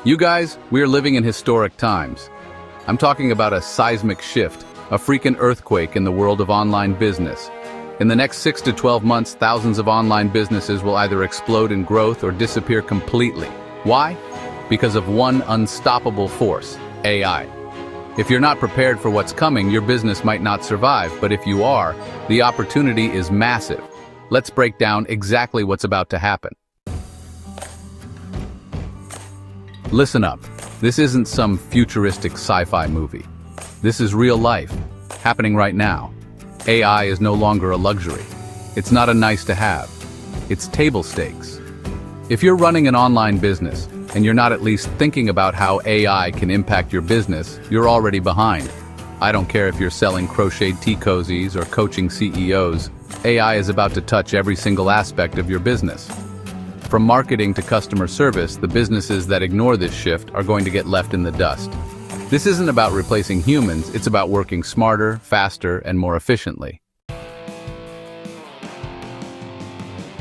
You guys, we're living in historic times. I'm talking about a seismic shift, a freaking earthquake in the world of online business. In the next 6 to 12 months, thousands of online businesses will either explode in growth or disappear completely. Why? Because of one unstoppable force, AI. If you're not prepared for what's coming, your business might not survive, but if you are, the opportunity is massive. Let's break down exactly what's about to happen. Listen up. This isn't some futuristic sci-fi movie. This is real life, happening right now. AI is no longer a luxury. It's not a nice to have. It's table stakes. If you're running an online business and you're not at least thinking about how AI can impact your business, you're already behind. I don't care if you're selling crocheted tea cozies or coaching CEOs, AI is about to touch every single aspect of your business. From marketing to customer service, the businesses that ignore this shift are going to get left in the dust. This isn't about replacing humans, it's about working smarter, faster, and more efficiently.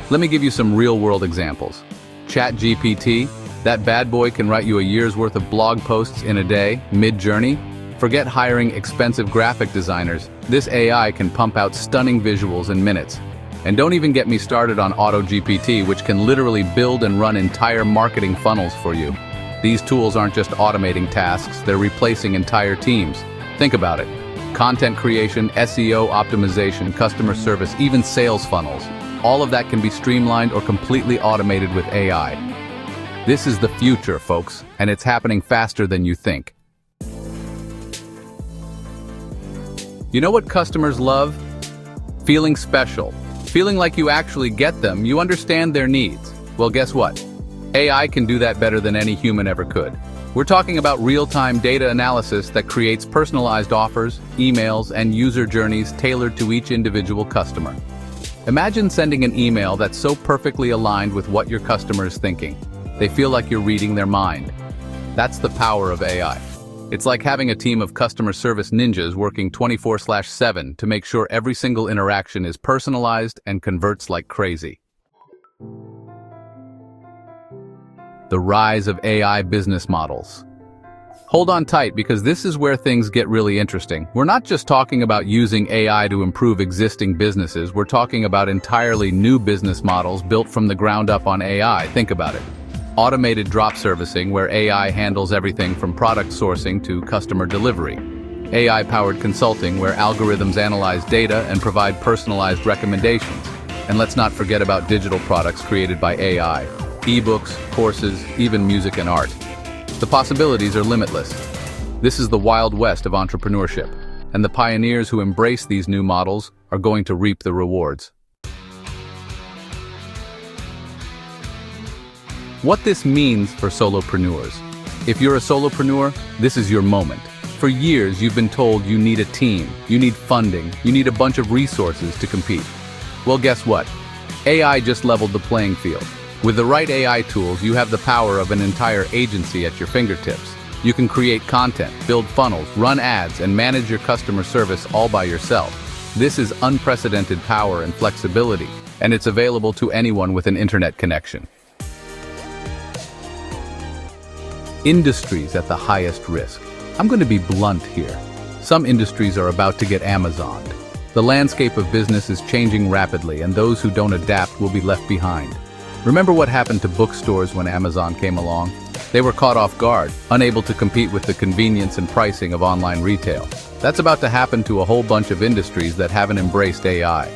Let me give you some real-world examples. ChatGPT, that bad boy can write you a year's worth of blog posts in a day, mid-journey. Forget hiring expensive graphic designers. This AI can pump out stunning visuals in minutes. And don't even get me started on AutoGPT, which can literally build and run entire marketing funnels for you. These tools aren't just automating tasks, they're replacing entire teams. Think about it. Content creation, SEO optimization, customer service, even sales funnels. All of that can be streamlined or completely automated with AI. This is the future, folks, and it's happening faster than you think. You know what customers love? Feeling special. Feeling like you actually get them, you understand their needs. Well, guess what? AI can do that better than any human ever could. We're talking about real-time data analysis that creates personalized offers, emails, and user journeys tailored to each individual customer. Imagine sending an email that's so perfectly aligned with what your customer is thinking. They feel like you're reading their mind. That's the power of AI. It's like having a team of customer service ninjas working 24/7 to make sure every single interaction is personalized and converts like crazy. The rise of AI business models. Hold on tight because this is where things get really interesting. We're not just talking about using AI to improve existing businesses, we're talking about entirely new business models built from the ground up on AI. Think about it. Automated drop servicing, where AI handles everything from product sourcing to customer delivery. AI-powered consulting, where algorithms analyze data and provide personalized recommendations. And let's not forget about digital products created by AI. Ebooks, courses, even music and art. The possibilities are limitless. This is the Wild West of entrepreneurship, and the pioneers who embrace these new models are going to reap the rewards. What this means for solopreneurs. If you're a solopreneur, this is your moment. For years, you've been told you need a team, you need funding, you need a bunch of resources to compete. Well, guess what? AI just leveled the playing field. With the right AI tools, you have the power of an entire agency at your fingertips. You can create content, build funnels, run ads, and manage your customer service all by yourself. This is unprecedented power and flexibility, and it's available to anyone with an internet connection. Industries at the highest risk. I'm going to be blunt here. Some industries are about to get Amazoned. The landscape of business is changing rapidly, and those who don't adapt will be left behind. Remember what happened to bookstores when Amazon came along? They were caught off guard, unable to compete with the convenience and pricing of online retail. That's about to happen to a whole bunch of industries that haven't embraced AI.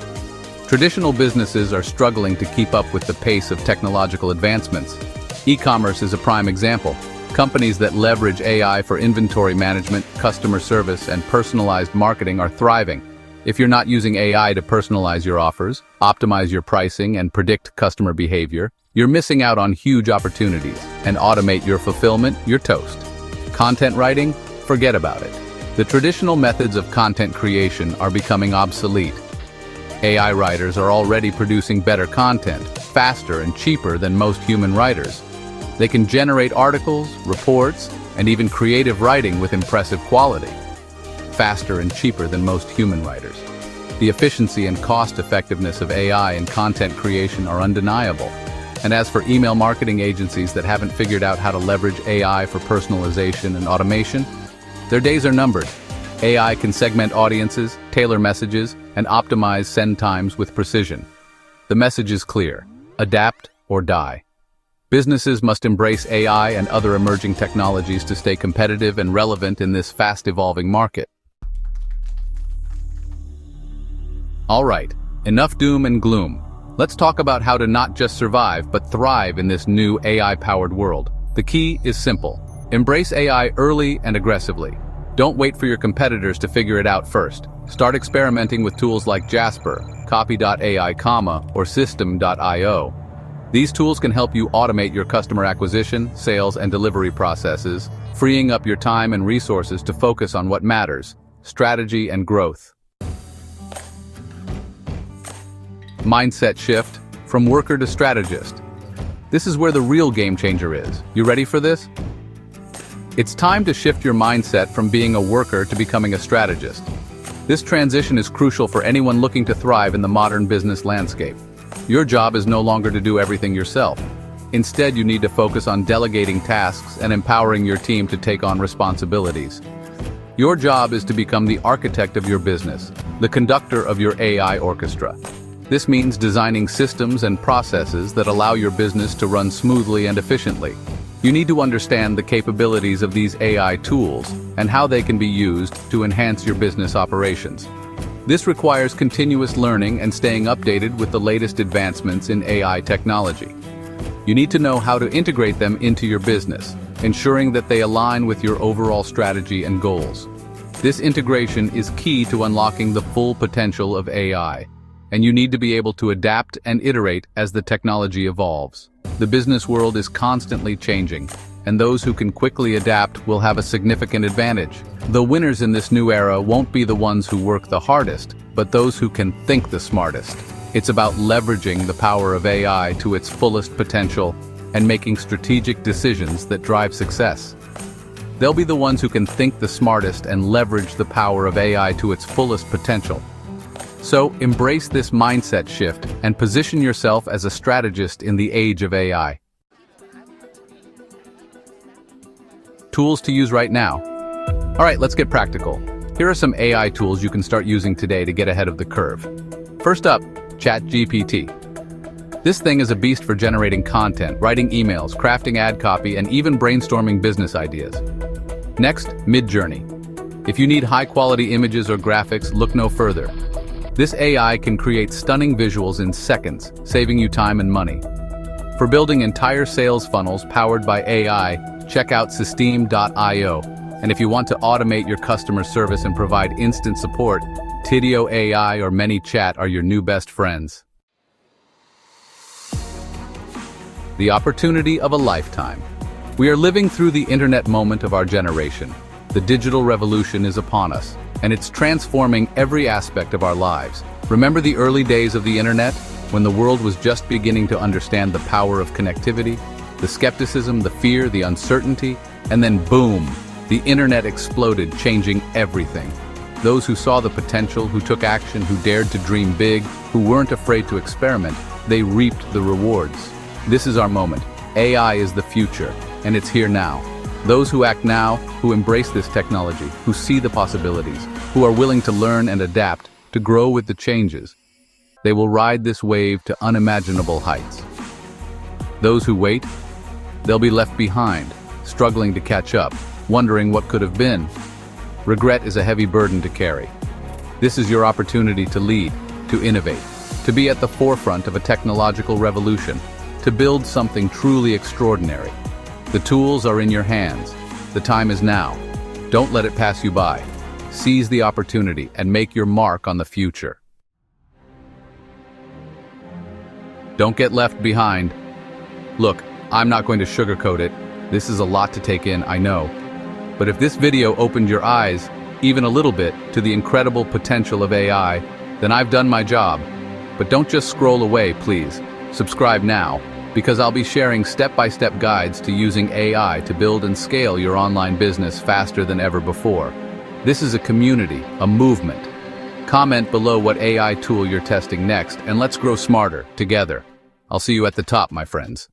Traditional businesses are struggling to keep up with the pace of technological advancements. E-commerce is a prime example. Companies that leverage AI for inventory management, customer service, and personalized marketing are thriving. If you're not using AI to personalize your offers, optimize your pricing, and predict customer behavior, you're missing out on huge opportunities. And automate your fulfillment, you're toast. Content writing? Forget about it. The traditional methods of content creation are becoming obsolete. AI writers are already producing better content, faster and cheaper than most human writers. They can generate articles, reports, and even creative writing with impressive quality. Faster and cheaper than most human writers. The efficiency and cost effectiveness of AI in content creation are undeniable. And as for email marketing agencies that haven't figured out how to leverage AI for personalization and automation, their days are numbered. AI can segment audiences, tailor messages, and optimize send times with precision. The message is clear: adapt or die. Businesses must embrace AI and other emerging technologies to stay competitive and relevant in this fast-evolving market. All right, enough doom and gloom. Let's talk about how to not just survive, but thrive in this new AI-powered world. The key is simple. Embrace AI early and aggressively. Don't wait for your competitors to figure it out first. Start experimenting with tools like Jasper, Copy.ai, or System.io. These tools can help you automate your customer acquisition, sales, and delivery processes, freeing up your time and resources to focus on what matters: strategy and growth. Mindset shift from worker to strategist. This is where the real game changer is. You ready for this? It's time to shift your mindset from being a worker to becoming a strategist. This transition is crucial for anyone looking to thrive in the modern business landscape. Your job is no longer to do everything yourself. Instead, you need to focus on delegating tasks and empowering your team to take on responsibilities. Your job is to become the architect of your business, the conductor of your AI orchestra. This means designing systems and processes that allow your business to run smoothly and efficiently. You need to understand the capabilities of these AI tools and how they can be used to enhance your business operations. This requires continuous learning and staying updated with the latest advancements in AI technology. You need to know how to integrate them into your business, ensuring that they align with your overall strategy and goals. This integration is key to unlocking the full potential of AI, and you need to be able to adapt and iterate as the technology evolves. The business world is constantly changing, and those who can quickly adapt will have a significant advantage. The winners in this new era won't be the ones who work the hardest, but those who can think the smartest. It's about leveraging the power of AI to its fullest potential and making strategic decisions that drive success. They'll be the ones who can think the smartest and leverage the power of AI to its fullest potential. So, embrace this mindset shift and position yourself as a strategist in the age of AI. Tools to use right now. All right, let's get practical. Here are some AI tools you can start using today to get ahead of the curve. First up, ChatGPT. This thing is a beast for generating content, writing emails, crafting ad copy, and even brainstorming business ideas. Next, Midjourney. If you need high-quality images or graphics, look no further. This AI can create stunning visuals in seconds, saving you time and money. For building entire sales funnels powered by AI, check out System.io. And if you want to automate your customer service and provide instant support, Tidio AI or ManyChat are your new best friends. The opportunity of a lifetime. We are living through the internet moment of our generation. The digital revolution is upon us, and it's transforming every aspect of our lives. Remember the early days of the internet, when the world was just beginning to understand the power of connectivity? The skepticism, the fear, the uncertainty, and then boom, the internet exploded, changing everything. Those who saw the potential, who took action, who dared to dream big, who weren't afraid to experiment, they reaped the rewards. This is our moment. AI is the future, and it's here now. Those who act now, who embrace this technology, who see the possibilities, who are willing to learn and adapt, to grow with the changes, they will ride this wave to unimaginable heights. Those who wait, they'll be left behind, struggling to catch up, wondering what could have been. Regret is a heavy burden to carry. This is your opportunity to lead, to innovate, to be at the forefront of a technological revolution, to build something truly extraordinary. The tools are in your hands. The time is now. Don't let it pass you by. Seize the opportunity and make your mark on the future. Don't get left behind. Look, I'm not going to sugarcoat it. This is a lot to take in, I know. But if this video opened your eyes, even a little bit, to the incredible potential of AI, then I've done my job. But don't just scroll away, please. Subscribe now, because I'll be sharing step-by-step guides to using AI to build and scale your online business faster than ever before. This is a community, a movement. Comment below what AI tool you're testing next, and let's grow smarter together. I'll see you at the top, my friends.